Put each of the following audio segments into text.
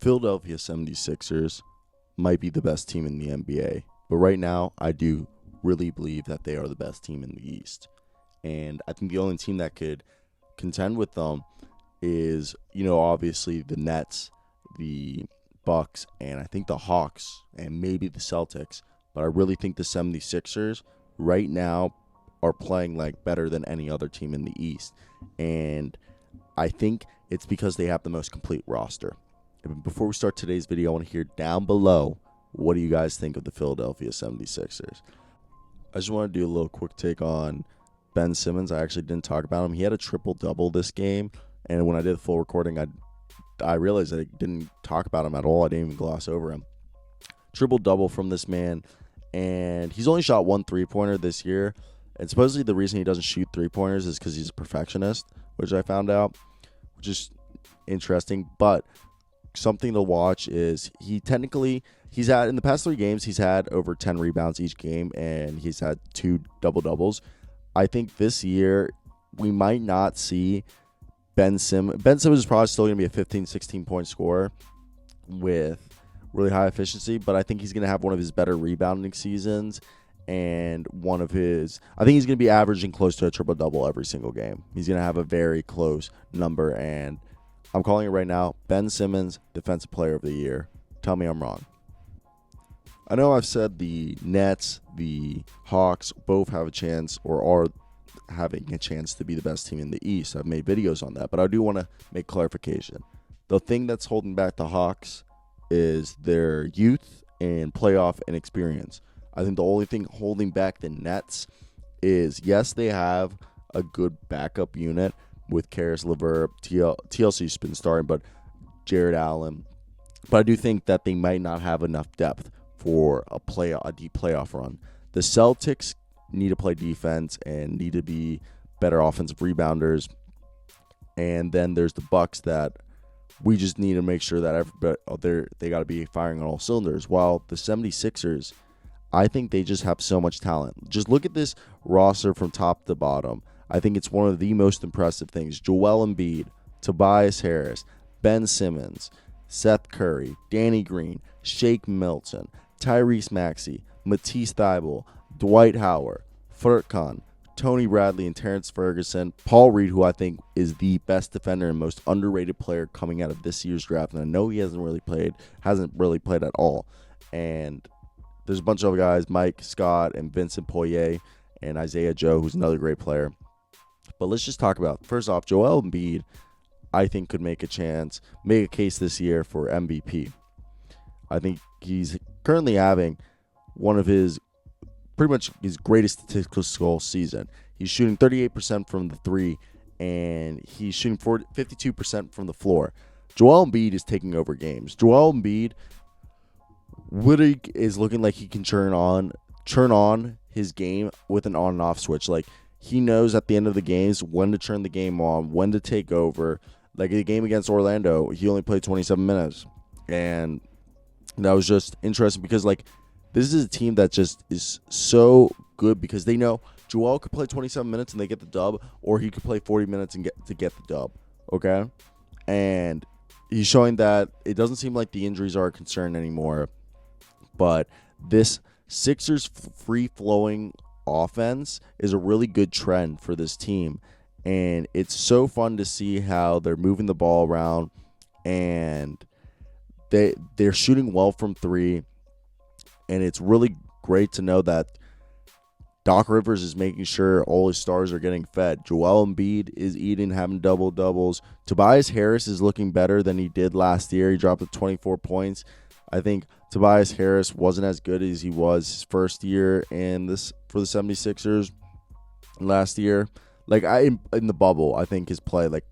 Philadelphia 76ers might be the best team in the NBA. But right now, I do really believe that they are the best team in the East. And I think the only team that could contend with them is, obviously the Nets, the Bucks, and I think the Hawks, and maybe the Celtics. But I really think the 76ers right now are playing like better than any other team in the East. And I think it's because they have the most complete roster. And before we start today's video, I want to hear down below, what do you guys think of the Philadelphia 76ers? I just want to do a little quick take on Ben Simmons. I actually didn't talk about him. He had a triple-double this game, and when I did the full recording, I realized I didn't talk about him at all. I didn't even gloss over him. Triple-double from this man, and he's only shot one three-pointer this year, and supposedly the reason he doesn't shoot three-pointers is because he's a perfectionist, which I found out, which is interesting. But something to watch is he's had, in the past 3 games, he's had over 10 rebounds each game, and he's had 2 double-doubles. I think this year we might not see Ben Simmons. Ben Simmons is probably still going to be a 15, 16-point scorer with really high efficiency, but I think he's going to have one of his better rebounding seasons, and I think he's going to be averaging close to a triple-double every single game. He's going to have a very close number, and I'm calling it right now, Ben Simmons, Defensive Player of the Year. Tell me I'm wrong. I know I've said the Nets, the Hawks both have a chance or are having a chance to be the best team in the East. I've made videos on that, but I do want to make clarification. The thing that's holding back the Hawks is their youth and playoff inexperience. I think the only thing holding back the Nets is, yes, they have a good backup unit with Karis LeVert, TLC's been starting, but Jared Allen. But I do think that they might not have enough depth for a deep playoff run. The Celtics need to play defense and need to be better offensive rebounders. And then there's the Bucks that we just need to make sure that they got to be firing on all cylinders. While the 76ers, I think they just have so much talent. Just look at this roster from top to bottom. I think it's one of the most impressive things. Joel Embiid, Tobias Harris, Ben Simmons, Seth Curry, Danny Green, Shake Milton, Tyrese Maxey, Matisse Thybulle, Dwight Howard, Furkan, Tony Bradley, and Terrence Ferguson, Paul Reed, who I think is the best defender and most underrated player coming out of this year's draft. And I know he hasn't really played at all. And there's a bunch of other guys, Mike Scott and Vincent Poirier and Isaiah Joe, who's another great player. But let's just talk about, first off, Joel Embiid, I think could make a case this year for MVP. I think he's currently having one of his greatest statistical season. He's shooting 38% from the 3, and he's shooting 52% from the floor. Joel Embiid is taking over games. Joel Embiid is looking like he can turn on his game with an on and off switch. Like, he knows at the end of the games when to turn the game on, when to take over. Like the game against Orlando, he only played 27 minutes. And that was just interesting because, like, this is a team that just is so good because they know Joel could play 27 minutes and they get the dub, or he could play 40 minutes and get the dub, okay? And he's showing that it doesn't seem like the injuries are a concern anymore, but this Sixers free-flowing offense is a really good trend for this team, and it's so fun to see how they're moving the ball around, and they're shooting well from 3, and it's really great to know that Doc Rivers is making sure all his stars are getting fed. Joel Embiid is eating, having double-doubles. Tobias Harris is looking better than he did last year. He dropped to 24 points. I think Tobias Harris wasn't as good as he was his first year for the 76ers last year. Like, in the bubble, I think his play, like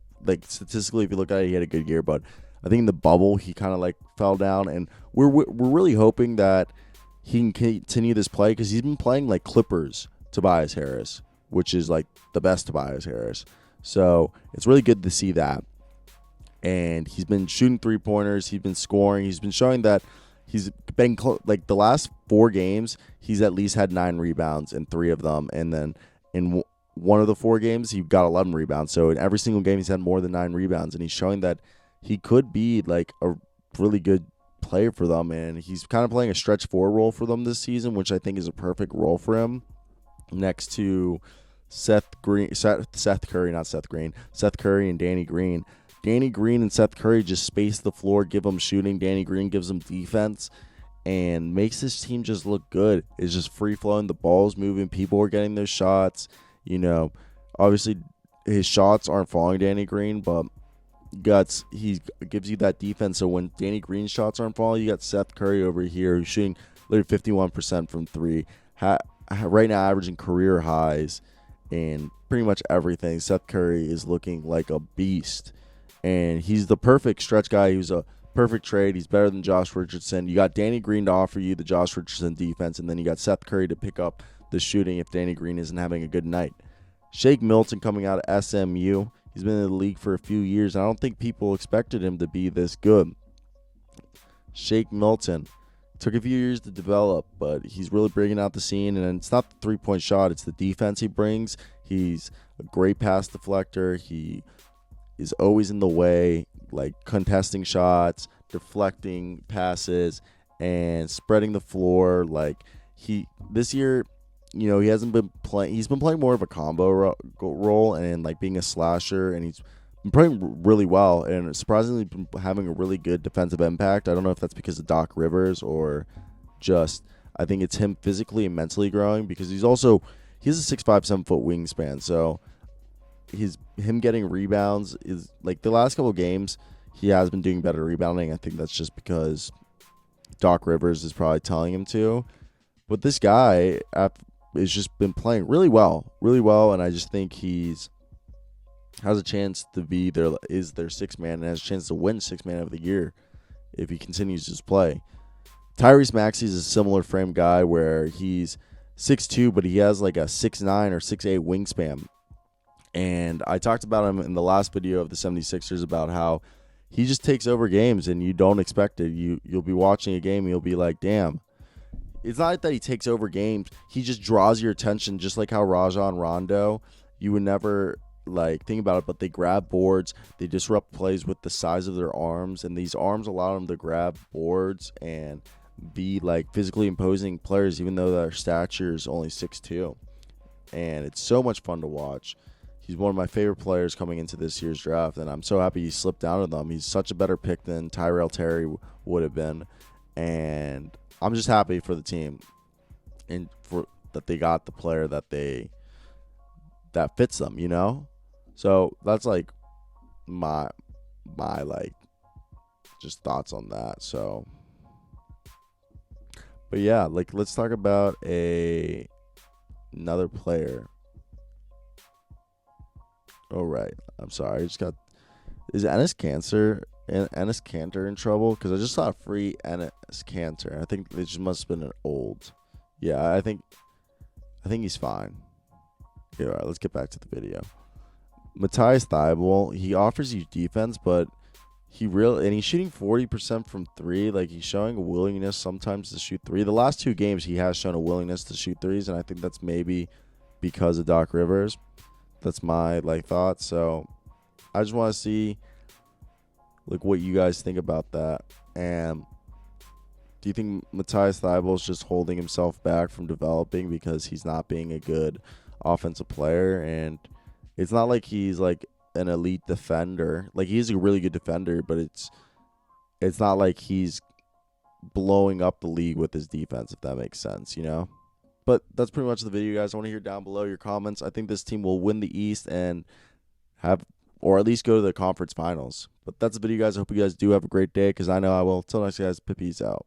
statistically, if you look at it, he had a good year. But I think in the bubble, he kind of like fell down. And we're really hoping that he can continue this play because he's been playing like Clippers Tobias Harris, which is like the best Tobias Harris. So it's really good to see that. And he's been shooting 3-pointers. He's been scoring. He's been showing that he's been like the last 4 games, he's at least had 9 rebounds in 3 of them. And then in one of the 4 games, he got 11 rebounds. So in every single game, he's had more than 9 rebounds. And he's showing that he could be like a really good player for them, and he's kind of playing a stretch four role for them this season, which I think is a perfect role for him next to Seth Curry and Danny Green. Danny Green and Seth Curry just space the floor, give them shooting. Danny Green gives them defense and makes this team just look good. It's just free flowing. The ball's moving. People are getting their shots. Obviously his shots aren't falling, Danny Green, but he gives you that defense. So when Danny Green's shots aren't falling, you got Seth Curry over here who's shooting literally 51% from three. Right now averaging career highs in pretty much everything. Seth Curry is looking like a beast. And he's the perfect stretch guy. He was a perfect trade. He's better than Josh Richardson. You got Danny Green to offer you the Josh Richardson defense, and then you got Seth Curry to pick up the shooting if Danny Green isn't having a good night. Shake Milton coming out of SMU. He's been in the league for a few years. I don't think people expected him to be this good. Shake Milton took a few years to develop, but he's really bringing out the scene. And it's not the three-point shot. It's the defense he brings. He's a great pass deflector. He is always in the way, like contesting shots, deflecting passes, and spreading the floor. Like this year, he hasn't been playing. He's been playing more of a combo role and like being a slasher, and he's been playing really well and surprisingly been having a really good defensive impact. I don't know if that's because of Doc Rivers or just I think it's him physically and mentally growing, because he has a 6'5", 7 foot wingspan, so him getting rebounds is like the last couple of games he has been doing better rebounding. I think that's just because Doc Rivers is probably telling him to. But this guy has just been playing really well, and I just think has a chance to be their sixth man and has a chance to win sixth man of the year if he continues his play. Tyrese Maxey is a similar frame guy where he's 6'2", but he has like a 6'9" or 6'8" wingspan. And I talked about him in the last video of the 76ers about how he just takes over games and you don't expect it. You'll be watching a game and you'll be like, damn. It's not that he takes over games. He just draws your attention, just like how Rajon Rondo, you would never like think about it, but they grab boards. They disrupt plays with the size of their arms, and these arms allow them to grab boards and be like physically imposing players, even though their stature is only 6'2". And it's so much fun to watch. He's one of my favorite players coming into this year's draft, and I'm so happy he slipped down to them. He's such a better pick than Tyrell Terry would have been, and I'm just happy for the team and for that they got the player that fits them, So that's like my like just thoughts on that. So, but yeah, like let's talk about another player. Oh, right. I'm sorry. Is Enes Kanter in trouble? Because I just saw a free Enes Kanter. I think it just must have been an old. Yeah, I think he's fine. Yeah, all right, let's get back to the video. Matisse Thybulle, he offers you defense, but he's shooting 40% from three. Like, he's showing a willingness sometimes to shoot three. The last two games, he has shown a willingness to shoot threes, and I think that's maybe because of Doc Rivers. That's my thought. So I just want to see what you guys think about that. And do you think Matisse Thybulle is just holding himself back from developing because he's not being a good offensive player? And it's not like he's like an elite defender. Like, he's a really good defender, but it's not like he's blowing up the league with his defense, if that makes sense, But that's pretty much the video, guys. I want to hear down below your comments. I think this team will win the East and or at least go to the conference finals. But that's the video, guys. I hope you guys do have a great day, because I know I will. Till next, guys. Peace out.